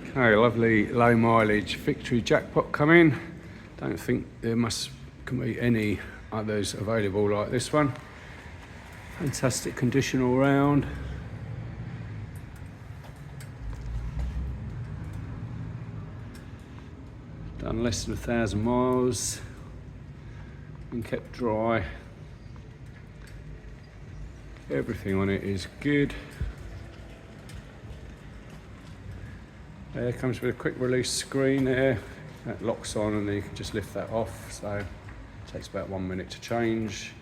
Okay, lovely low mileage Victory Jackpot come in. Don't think there can be any others available like this one. Fantastic condition all round. Done less than 1,000 miles. Been kept dry. Everything on it is good. There comes with a quick release screen there. That locks on and then you can just lift that off. So it takes about 1 minute to change.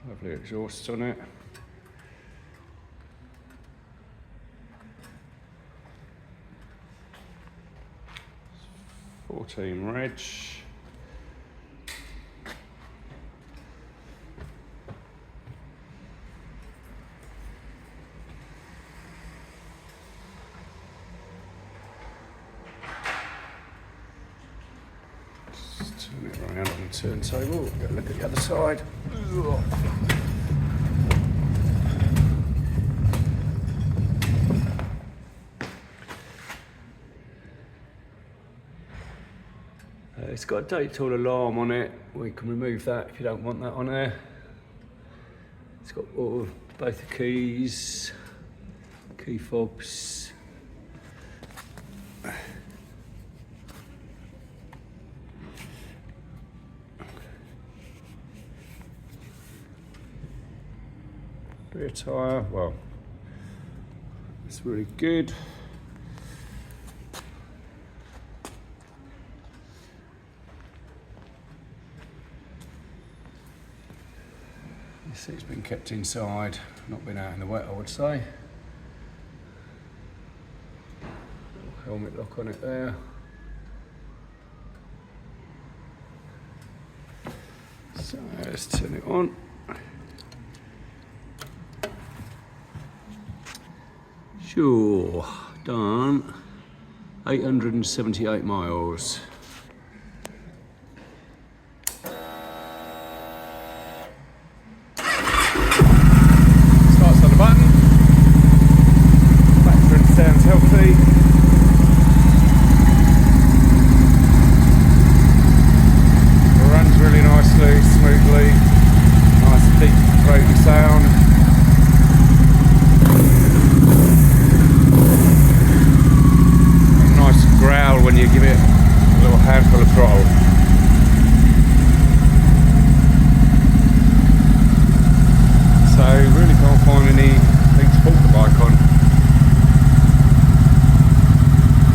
Lovely exhaust on it. It's 14 reg. Turn it around on the turntable. Get a look at the other side. It's got a date tool alarm on it. We can remove that if you don't want that on there. It's got both the keys, key fobs. Rear tyre, well, it's really good. You see it's been kept inside, not been out in the wet, I would say. Little helmet lock on it there. So let's turn it on. Sure, done 878 miles. Starts on the button. Battery sounds healthy. Runs really nicely, smoothly. Nice deep throaty sound. Growl when you give it a little handful of throttle. So really can't find anything to fault the bike on.